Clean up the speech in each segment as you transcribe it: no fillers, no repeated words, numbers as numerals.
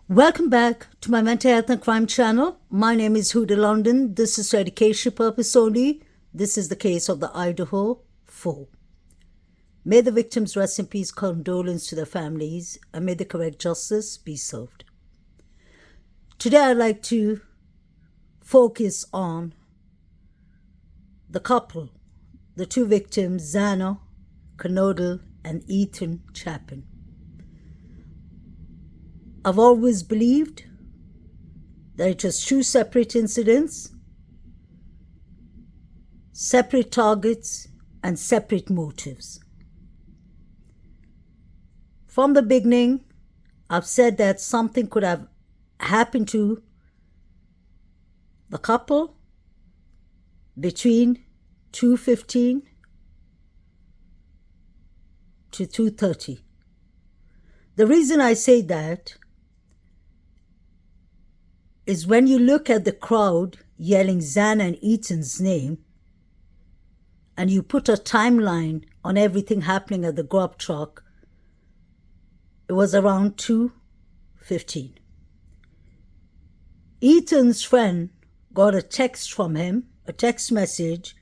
Welcome back to my mental health and crime channel. My name is Huda London. This is for education purpose only. This is the case of the Idaho 4. May the victims rest in peace, condolence to their families, and may the correct justice be served. Today I'd like to focus on the couple, the two victims, Xana Kernodle and Ethan Chapin. I've always believed that it was two separate incidents, separate targets, and separate motives. From the beginning, I've said that something could have happened to the couple between 2:15 to 2:30. The reason I say that is when you look at the crowd yelling Xana and Ethan's name, and you put a timeline on everything happening at the grub truck, it was around 2:15. Ethan's friend got a text from him, a text message.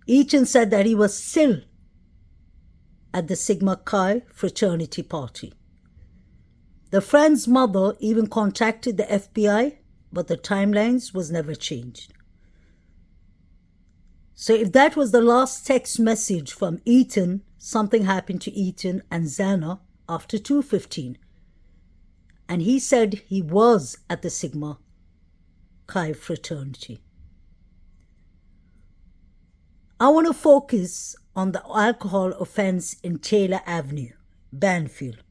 Ethan said that he was still at the Sigma Chi fraternity party. The friend's mother even contacted the FBI, but the timelines was never changed. So if that was the last text message from Ethan, something happened to Ethan and Xana after 2:15. And he said he was at the Sigma Chi fraternity. I want to focus on the alcohol offense in Taylor Avenue, Banfield.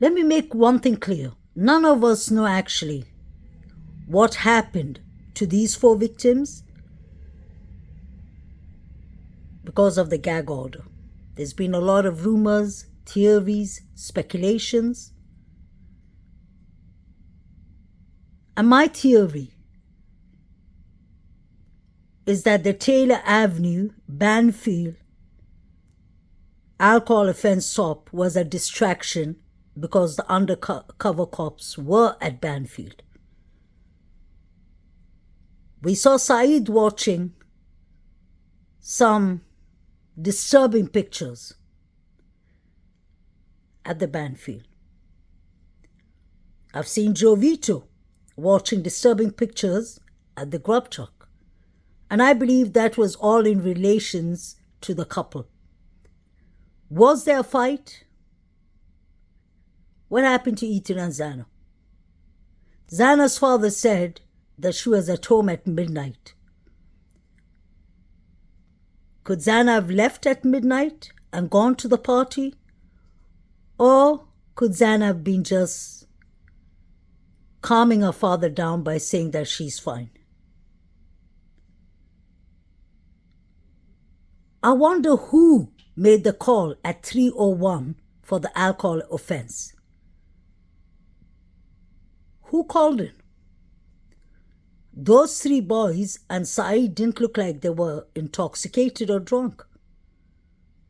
Let me make one thing clear. None of us know actually what happened to these four victims because of the gag order. There's been a lot of rumors, theories, speculations. And my theory is that the Taylor Avenue, Banfield alcohol offense stop was a distraction because the undercover cops were at Banfield. We saw Saeed watching some disturbing pictures at the Banfield. I've seen Joe Vito watching disturbing pictures at the grub truck. And I believe that was all in relations to the couple. Was there a fight? What happened to Ethan and Xana? Xana's father said that she was at home at midnight. Could Xana have left at midnight and gone to the party? Or could Xana have been just calming her father down by saying that she's fine? I wonder who made the call at 3:01 for the alcohol offense. Who called in? Those three boys and Saeed didn't look like they were intoxicated or drunk.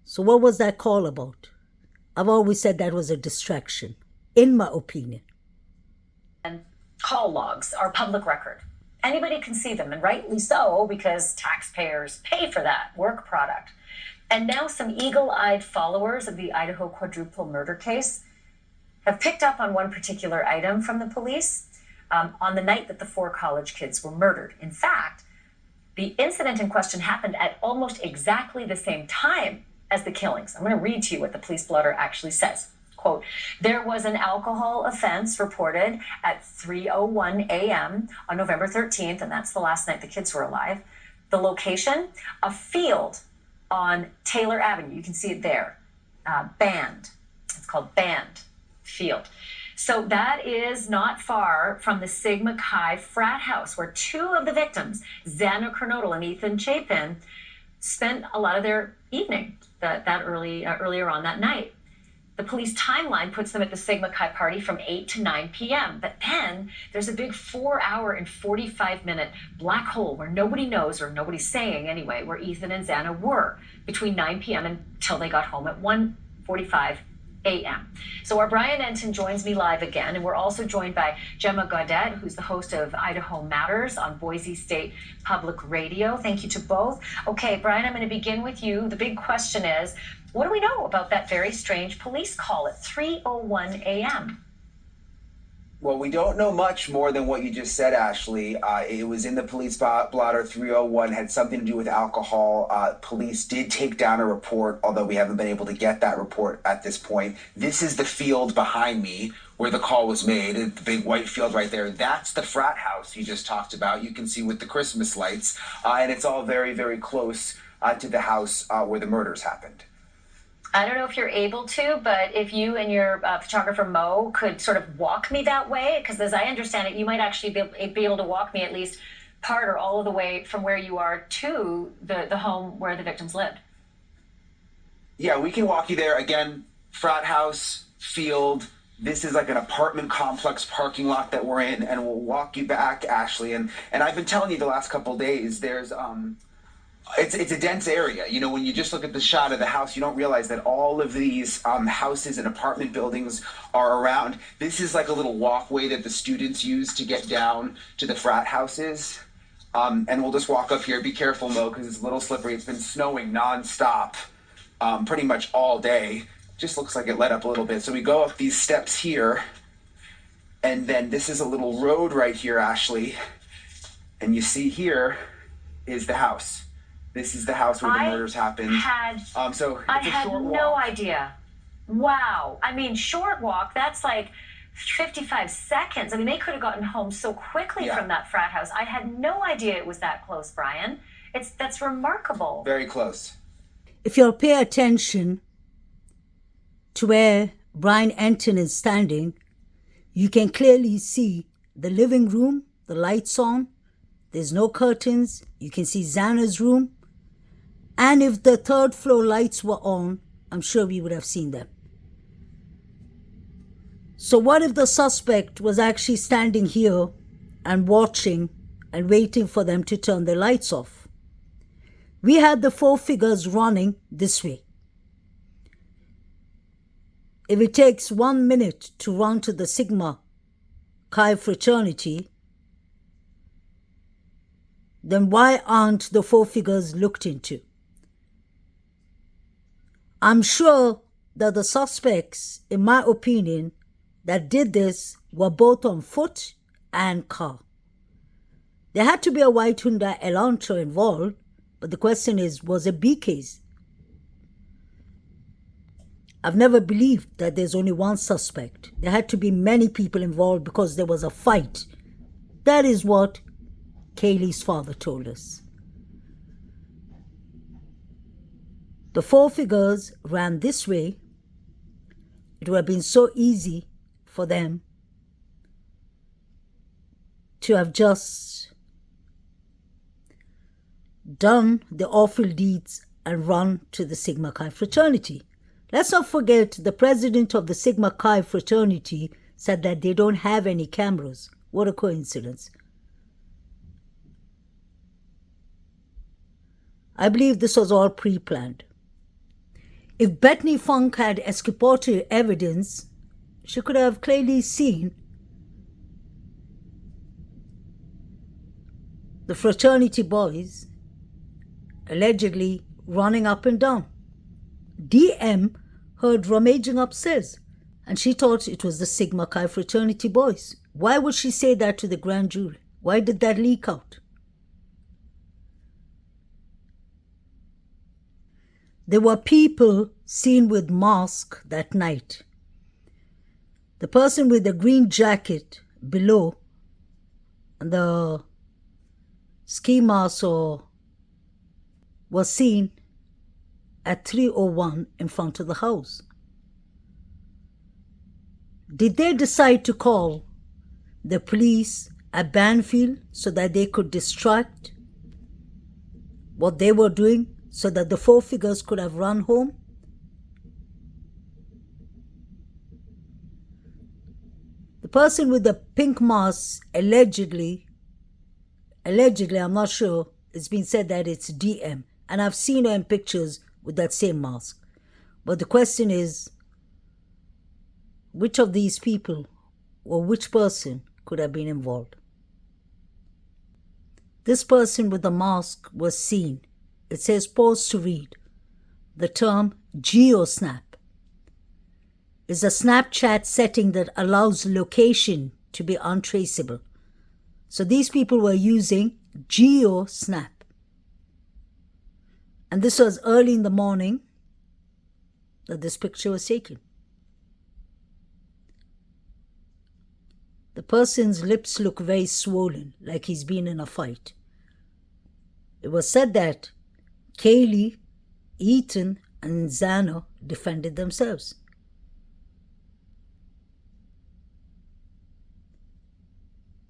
So what was that call about? I've always said that was a distraction, in my opinion. And call logs are public record. Anybody can see them, and rightly so, because taxpayers pay for that work product. And now some eagle-eyed followers of the Idaho quadruple murder case have picked up on one particular item from the police on the night that the four college kids were murdered. In fact, the incident in question happened at almost exactly the same time as the killings. I'm going to read to you what the police blotter actually says. Quote, there was an alcohol offense reported at 3:01 a.m. on November 13th, and that's the last night the kids were alive. The location, a field on Taylor Avenue. You can see it there. Band. It's called Band Field. So that is not far from the Sigma Chi frat house where two of the victims, Xana Kernodle and Ethan Chapin, spent a lot of their evening earlier on that night. The police timeline puts them at the Sigma Chi party from 8 to 9 p.m. But then there's a big 4-hour and 45-minute black hole where nobody knows, or nobody's saying anyway, where Ethan and Xana were between 9 p.m. until they got home at 1:45 a.m. So our Brian Enton joins me live again, and we're also joined by Gemma Gaudet, who's the host of Idaho Matters on Boise State Public Radio. Thank you to both. Okay, Brian, I'm going to begin with you. The big question is, what do we know about that very strange police call at 3:01 a.m.? Well, we don't know much more than what you just said, Ashley. It was in the police blotter 301, had something to do with alcohol. Police did take down a report, although we haven't been able to get that report at this point. This is the field behind me where the call was made, the big white field right there. That's the frat house you just talked about. You can see with the Christmas lights, and it's all very, very close to the house where the murders happened. I don't know if you're able to, but if you and your photographer Mo could sort of walk me that way, because as I understand it, you might actually be able to walk me at least part or all of the way from where you are to the home where the victims lived. Yeah, we can walk you there. Again, frat house, field. This is like an apartment complex parking lot that we're in, and we'll walk you back, Ashley. And I've been telling you the last couple of days, there's it's a dense area. You know, when you just look at the shot of the house, you don't realize that all of these houses and apartment buildings are around. This is like a little walkway that the students use to get down to the frat houses. And we'll just walk up here. Be careful, Mo, because it's a little slippery. It's been snowing nonstop pretty much all day. Just looks like it let up a little bit. So we go up these steps here. And then this is a little road right here, Ashley. And you see here is the house. This is the house where the murders happened. I had no idea. Wow. I mean, short walk, that's like 55 seconds. I mean, they could have gotten home so quickly from that frat house. I had no idea it was that close, Brian. That's remarkable. Very close. If you'll pay attention to where Brian Enton is standing, you can clearly see the living room, the lights on. There's no curtains. You can see Xana's room. And if the third floor lights were on, I'm sure we would have seen them. So what if the suspect was actually standing here and watching and waiting for them to turn the lights off? We had the four figures running this way. If it takes 1 minute to run to the Sigma Chi fraternity, then why aren't the four figures looked into? I'm sure that the suspects, in my opinion, that did this were both on foot and car. There had to be a white Hyundai Elantra involved, but the question is, was it B case? I've never believed that there's only one suspect. There had to be many people involved because there was a fight. That is what Kaylee's father told us. The four figures ran this way. It would have been so easy for them to have just done the awful deeds and run to the Sigma Chi fraternity. Let's not forget the president of the Sigma Chi fraternity said that they don't have any cameras. What a coincidence. I believe this was all pre-planned. If Bethany Funk had exculpatory evidence, she could have clearly seen the fraternity boys allegedly running up and down. DM heard rummaging upstairs and she thought it was the Sigma Chi fraternity boys. Why would she say that to the grand jury? Why did that leak out? There were people seen with masks that night. The person with the green jacket below and the ski mask was seen at 3:01 in front of the house. Did they decide to call the police at Banfield so that they could distract what they were doing so that the four figures could have run home? The person with the pink mask allegedly, I'm not sure, it's been said that it's DM, and I've seen her in pictures with that same mask. But the question is, which of these people or which person could have been involved. This person with the mask was seen. It says pause to read. The term GeoSnap is a Snapchat setting that allows location to be untraceable. So these people were using GeoSnap. And this was early in the morning that this picture was taken. The person's lips look very swollen, like he's been in a fight. It was said that Kaylee, Ethan, and Xana defended themselves.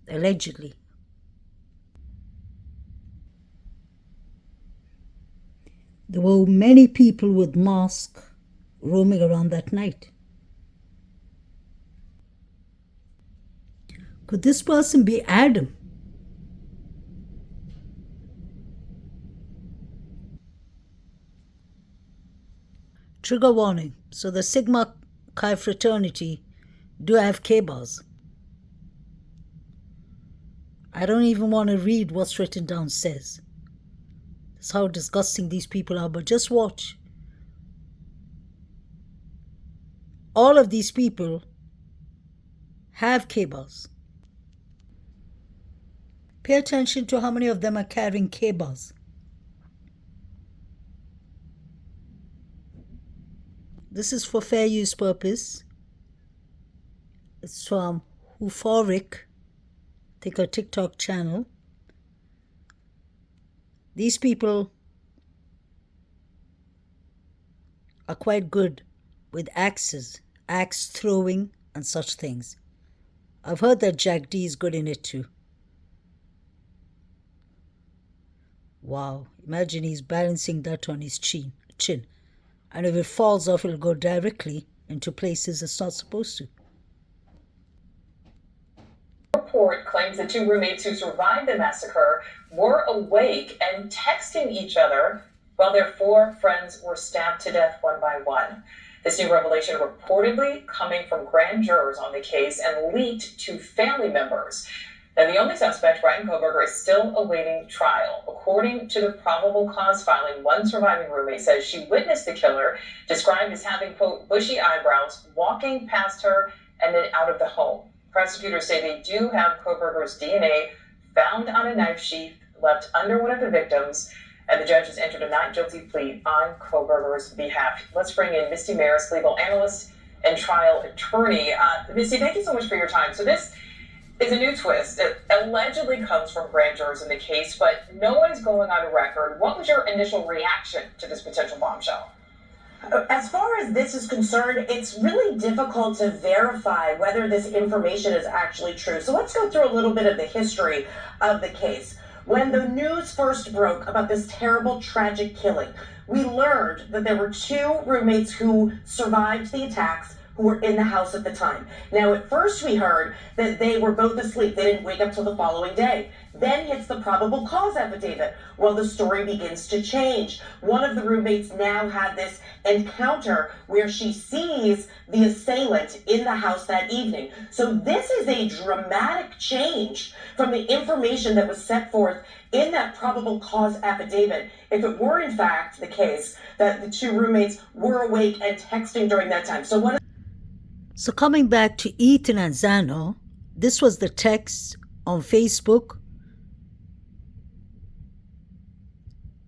Allegedly. There were many people with masks roaming around that night. Could this person be Adam? Trigger warning. So the Sigma Chi fraternity do have K-bars. I don't even want to read what's written down says. That's how disgusting these people are, but just watch. All of these people have K-bars. Pay attention to how many of them are carrying K-bars. This is for fair use purpose. It's from Euphoric, I think a TikTok channel. These people are quite good with axes, axe throwing and such things. I've heard that Jack D is good in it too. Wow, imagine he's balancing that on his chin. And if it falls off, it'll go directly into places it's not supposed to. Report claims the two roommates who survived the massacre were awake and texting each other while their four friends were stabbed to death one by one. This new revelation reportedly coming from grand jurors on the case and leaked to family members. Now, the only suspect, Brian Koberger, is still awaiting trial. According to the probable cause filing, one surviving roommate says she witnessed the killer, described as having, quote, bushy eyebrows, walking past her and then out of the home. Prosecutors say they do have Koberger's DNA found on a knife sheath left under one of the victims, and the judge has entered a not guilty plea on Koberger's behalf. Let's bring in Misty Maris, legal analyst and trial attorney. Misty, thank you so much for your time. So this is a new twist. It allegedly comes from grand jurors in the case, but no one is going on record. What was your initial reaction to this potential bombshell? As far as this is concerned, it's really difficult to verify whether this information is actually true. So let's go through a little bit of the history of the case. When the news first broke about this terrible, tragic killing, we learned that there were two roommates who survived the attacks who were in the house at the time. Now, at first we heard that they were both asleep. They didn't wake up till the following day. Then hits the probable cause affidavit. Well, the story begins to change. One of the roommates now had this encounter where she sees the assailant in the house that evening. So this is a dramatic change from the information that was set forth in that probable cause affidavit, if it were in fact the case that the two roommates were awake and texting during that time. So coming back to Ethan and Xana, this was the text on Facebook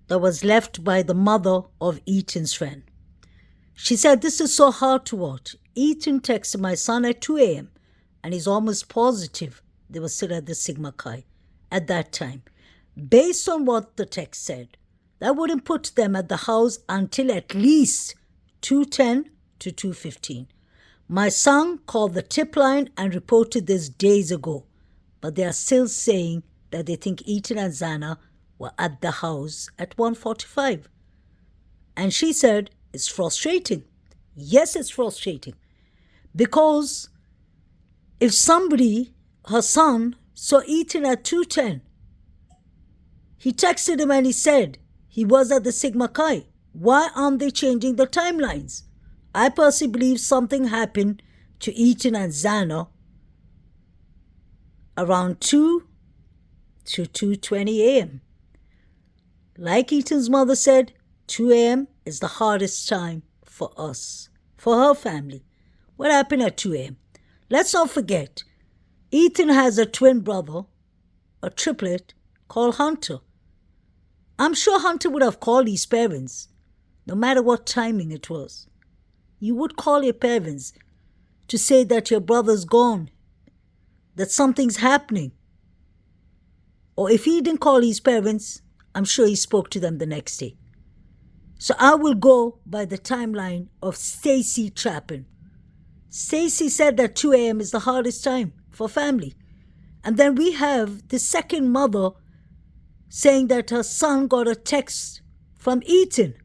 that was left by the mother of Ethan's friend. She said, "This is so hard to watch. Ethan texted my son at 2 a.m. and he's almost positive they were still at the Sigma Chi at that time. Based on what the text said, that wouldn't put them at the house until at least 2:10 to 2:15. My son called the tip line and reported this days ago, but they are still saying that they think Ethan and Xana were at the house at 1:45. And she said, it's frustrating. Yes, it's frustrating. Because if somebody, her son, saw Ethan at 2:10, he texted him and he said he was at the Sigma Chi. Why aren't they changing the timelines? I personally believe something happened to Ethan and Xana around 2 to 2:20 a.m. Like Ethan's mother said, 2 a.m. is the hardest time for us, for her family. What happened at 2 a.m.? Let's not forget, Ethan has a twin brother, a triplet, called Hunter. I'm sure Hunter would have called his parents, no matter what timing it was. You would call your parents to say that your brother's gone, that something's happening. Or if he didn't call his parents, I'm sure he spoke to them the next day. So I will go by the timeline of Stacy Chapin. Stacy said that 2 a.m. is the hardest time for family. And then we have the second mother saying that her son got a text from Ethan.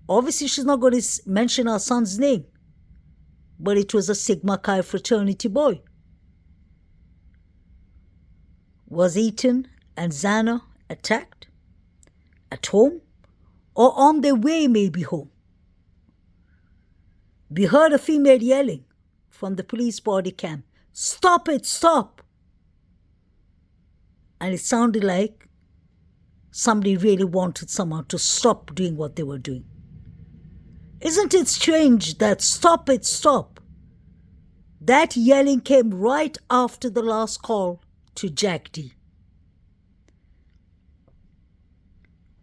Obviously, she's not going to mention her son's name, but it was a Sigma Chi fraternity boy. Was Ethan and Xana attacked? At home? Or on their way maybe home? We heard a female yelling from the police body cam, "Stop it, stop!" And it sounded like somebody really wanted someone to stop doing what they were doing. Isn't it strange that "stop it, stop"? That yelling came right after the last call to Jack D.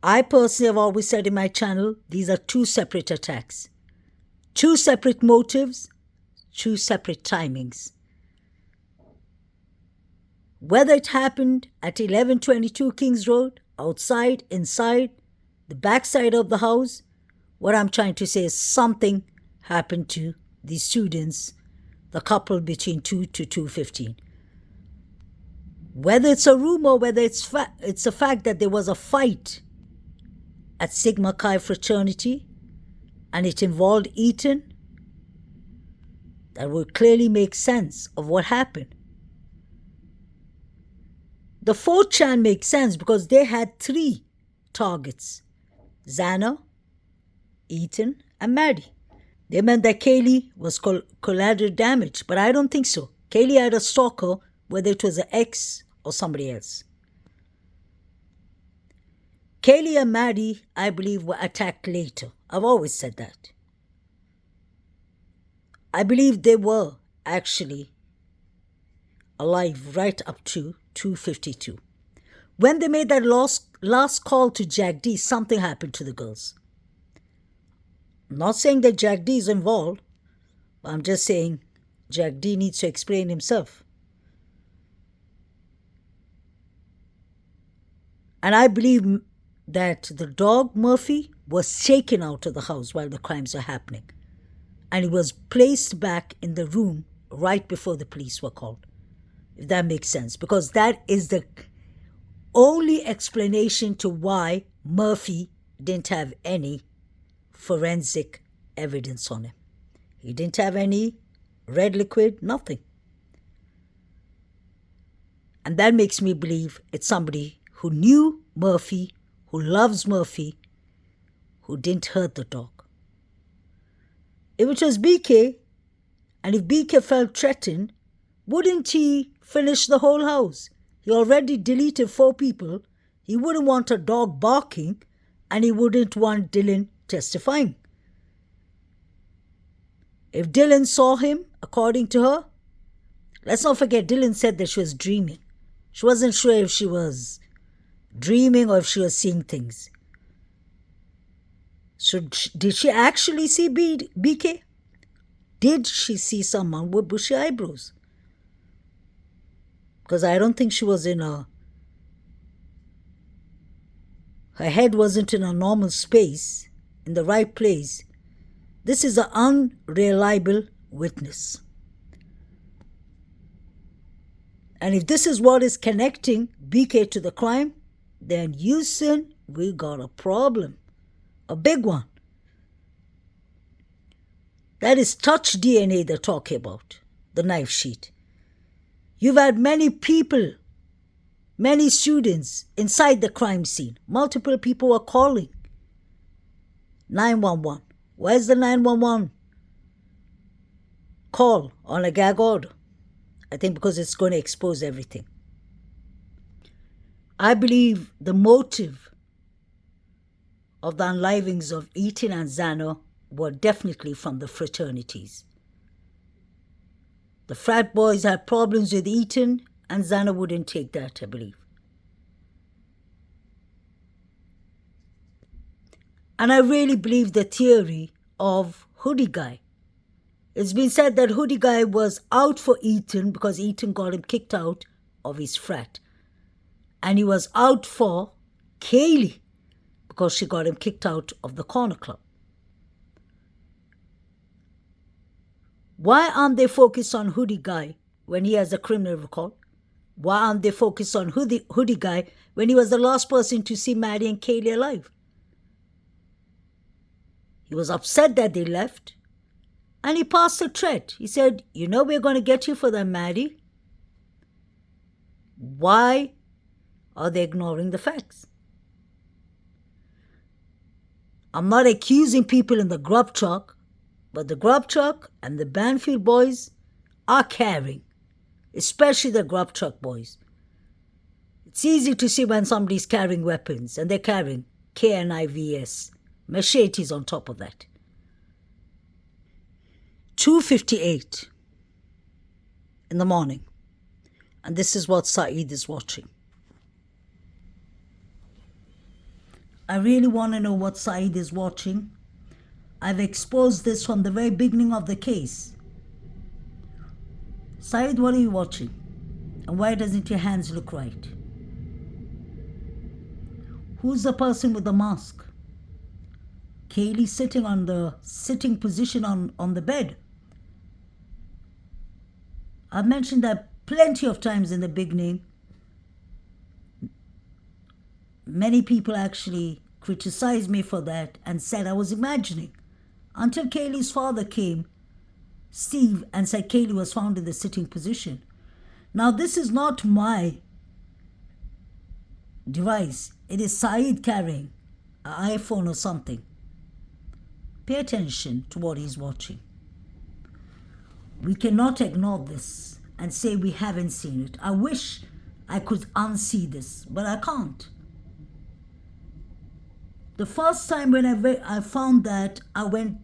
I personally have always said in my channel, these are two separate attacks. Two separate motives, two separate timings. Whether it happened at 1122 Kings Road, outside, inside, the backside of the house, what I'm trying to say is something happened to the students, the couple between 2 to 2:15. Whether it's a rumor, whether it's a fact that there was a fight at Sigma Chi fraternity and it involved Ethan, that would clearly make sense of what happened. The 4chan makes sense because they had 3 targets: Xana, Ethan, and Maddie. They meant that Kaylee was collateral damage, but I don't think so. Kaylee had a stalker, whether it was an ex or somebody else. Kaylee and Maddie, I believe, were attacked later. I've always said that. I believe they were actually alive right up to 2:52. When they made that last call to Jack D, something happened to the girls. I'm not saying that Jack D is involved, but I'm just saying Jack D needs to explain himself. And I believe that the dog Murphy was taken out of the house while the crimes were happening. And he was placed back in the room right before the police were called. If that makes sense. Because that is the only explanation to why Murphy didn't have any forensic evidence on him. He didn't have any red liquid, nothing. And that makes me believe it's somebody who knew Murphy, who loves Murphy, who didn't hurt the dog. If it was BK, and if BK felt threatened, wouldn't he finish the whole house? He already deleted 4 people. He wouldn't want a dog barking, and he wouldn't want Dylan testifying. If Dylan saw him, according to her, let's not forget Dylan said that she was dreaming. She wasn't sure if she was dreaming or if she was seeing things. So did she actually see BK? Did she see someone with bushy eyebrows? Because I don't think she was in her head wasn't in a normal space, in the right place. This is an unreliable witness. And if this is what is connecting BK to the crime, then Houston, we got a problem. A big one. That is touch DNA they're talking about, the knife sheet. You've had many people, many students inside the crime scene. Multiple people were calling 911. Where's the 911? call on a gag order. I think because it's going to expose everything. I believe the motive of the unlivings of Eaton and Zano were definitely from the fraternities. The frat boys had problems with Eaton, and Zano wouldn't take that, I believe. And I really believe the theory of Hoodie Guy. It's been said that Hoodie Guy was out for Eaton because Eaton got him kicked out of his frat. And he was out for Kaylee because she got him kicked out of the corner club. Why aren't they focused on Hoodie Guy when he has a criminal record? Why aren't they focused on Hoodie Guy when he was the last person to see Maddie and Kaylee alive? He was upset that they left, and he passed a threat. He said, you know we're going to get you for that, Maddie. Why are they ignoring the facts? I'm not accusing people in the grub truck, but the grub truck and the Banfield boys are caring, especially the grub truck boys. It's easy to see when somebody's carrying weapons, and they're carrying KNIVS, machetes on top of that. 2:58 in the morning, and this is what Saeed is watching. I really want to know what Saeed is watching. I've exposed this from the very beginning of the case. Saeed, what are you watching? And why doesn't your hands look right? Who's the person with the mask? Kaylee sitting on the sitting position on the bed. I've mentioned that plenty of times in the beginning. Many people actually criticized me for that and said I was imagining. Until Kaylee's father came, Steve, and said Kaylee was found in the sitting position. Now this is not my device. It is Saeed carrying an iPhone or something. Pay attention to what he's watching. We cannot ignore this and say we haven't seen it. I wish I could unsee this, but I can't. The first time when I found that, I went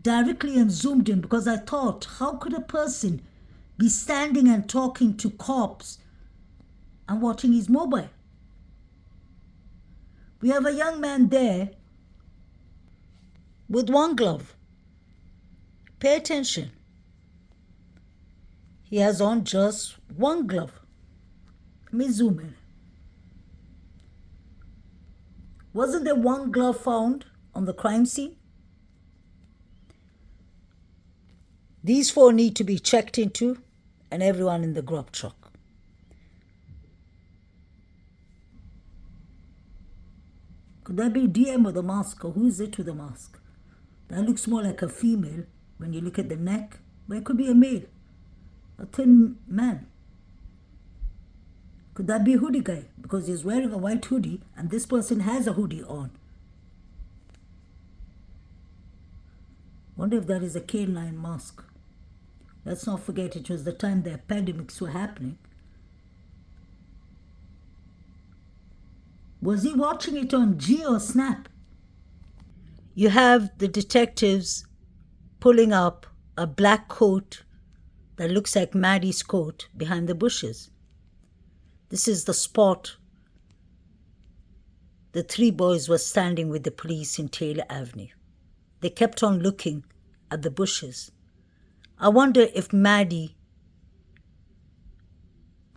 directly and zoomed in because I thought, how could a person be standing and talking to cops and watching his mobile? We have a young man there with one glove. Pay attention. He has on just one glove. Let me zoom in. Wasn't there one glove found on the crime scene? These four need to be checked into, and everyone in the grub truck. Could that be DM with a mask, or who is it with a mask? That looks more like a female when you look at the neck, but it could be a male, a thin man. Could that be a hoodie guy? Because he's wearing a white hoodie and this person has a hoodie on. Wonder if that is a K9 mask. Let's not forget it was the time the epidemics were happening. Was he watching it on G or Snap? You have the detectives pulling up a black coat that looks like Maddie's coat behind the bushes. This is the spot the three boys were standing with the police in Taylor Avenue. They kept on looking at the bushes. I wonder if Maddie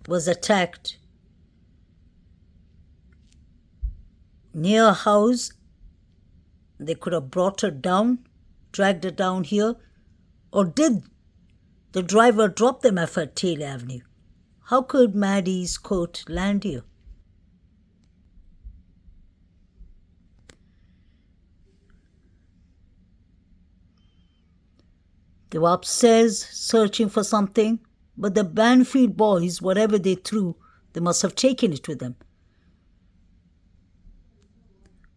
was attacked near a house. They could have brought her down, dragged her down here, or did the driver drop them off at Taylor Avenue? How could Maddie's coat land here? They were upstairs searching for something, but the Banfield boys, whatever they threw, they must have taken it with them.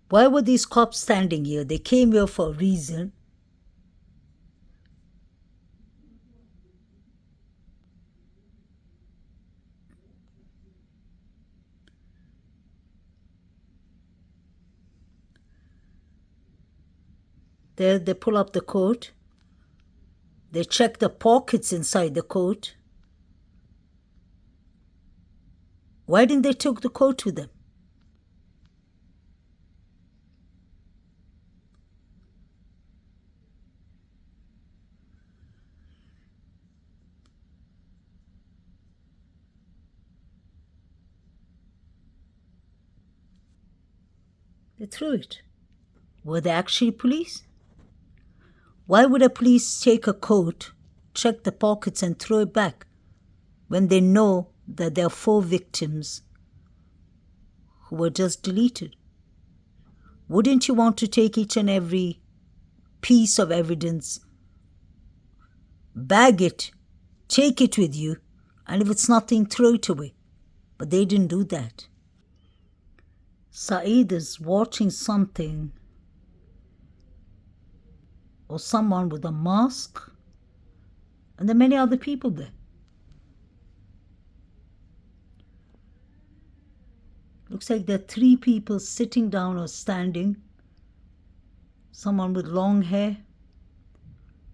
Why were these cops standing here? They came here for a reason. There they pull up the coat. They check the pockets inside the coat. Why didn't they take the coat with them? They threw it. Were they actually police? Why would a police take a coat, check the pockets and throw it back when they know that there are 4 victims who were just deleted? Wouldn't you want to take each and every piece of evidence, bag it, take it with you, and if it's nothing, throw it away? But they didn't do that. Saeed is watching something or someone with a mask, and there are many other people there. Looks like there are 3 people sitting down or standing. Someone with long hair.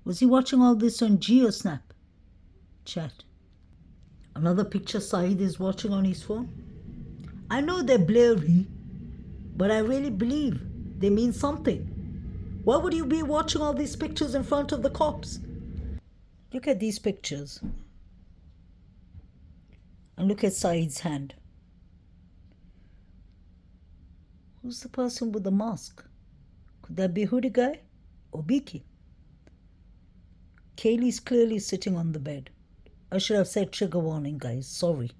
Was he watching all this on GeoSnap? Chat. Another picture Saeed is watching on his phone. I know they're blurry, but I really believe they mean something. Why would you be watching all these pictures in front of the cops? Look at these pictures. And look at Saeed's hand. Who's the person with the mask? Could that be Hoodie guy or Biki? Kaylee's clearly sitting on the bed. I should have said trigger warning, guys. Sorry.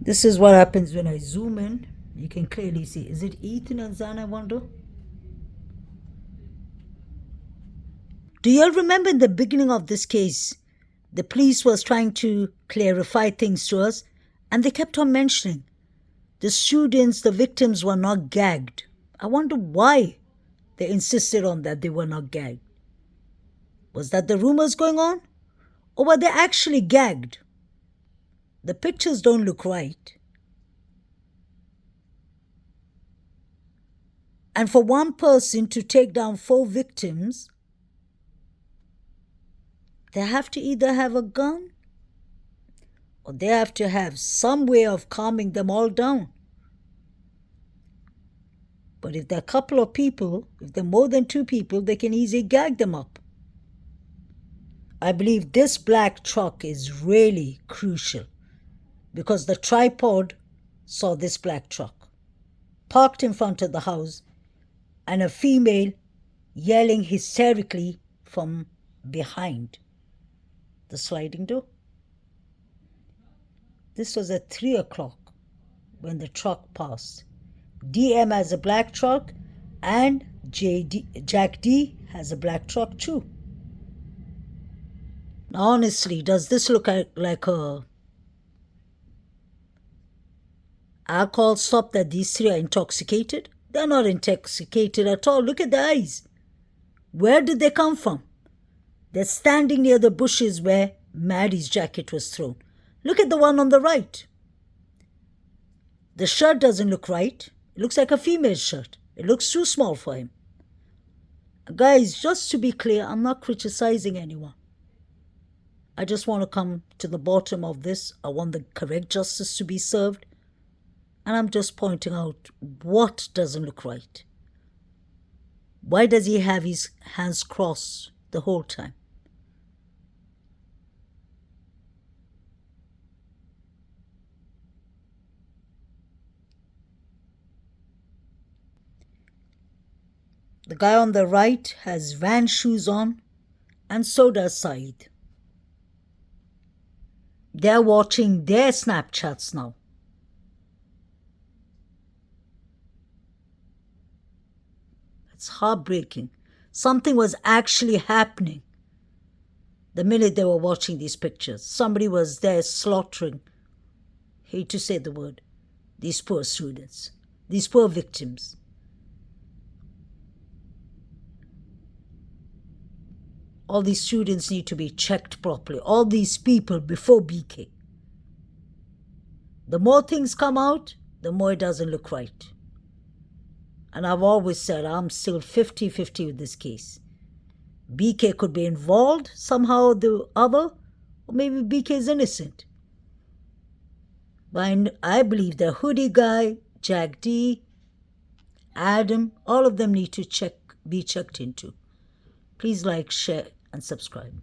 This is what happens when I zoom in. You can clearly see. Is it Ethan and Zan, I wonder? Do you all remember in the beginning of this case, the police was trying to clarify things to us, and they kept on mentioning the students, the victims were not gagged. I wonder why they insisted on that they were not gagged. Was that the rumors going on? Or were they actually gagged? The pictures don't look right. And for one person to take down 4 victims, they have to either have a gun or they have to have some way of calming them all down. But if there are a couple of people, if there are more than 2 people, they can easily gag them up. I believe this black truck is really crucial because the tripod saw this black truck parked in front of the house and a female yelling hysterically from behind the sliding door. This was at 3 o'clock when the truck passed. DM has a black truck and Jack D has a black truck too. Now, honestly, does this look like a alcohol stop that these 3 are intoxicated? They're not intoxicated at all. Look at the eyes. Where did they come from? They're standing near the bushes where Maddie's jacket was thrown. Look at the one on the right. The shirt doesn't look right. It looks like a female's shirt. It looks too small for him. Guys, just to be clear, I'm not criticizing anyone. I just want to come to the bottom of this. I want the correct justice to be served. And I'm just pointing out what doesn't look right. Why does he have his hands crossed the whole time? The guy on the right has Vans shoes on, and so does Saeed. They're watching their Snapchats now. It's heartbreaking. Something was actually happening the minute they were watching these pictures. Somebody was there slaughtering, hate to say the word, these poor students, these poor victims. All these students need to be checked properly. All these people before BK. The more things come out, the more it doesn't look right. And I've always said I'm still 50-50 with this case. BK could be involved somehow or the other, or maybe BK is innocent. But I believe the Hoodie guy, Jack D, Adam, all of them need to be checked into. Please like, share, and subscribe.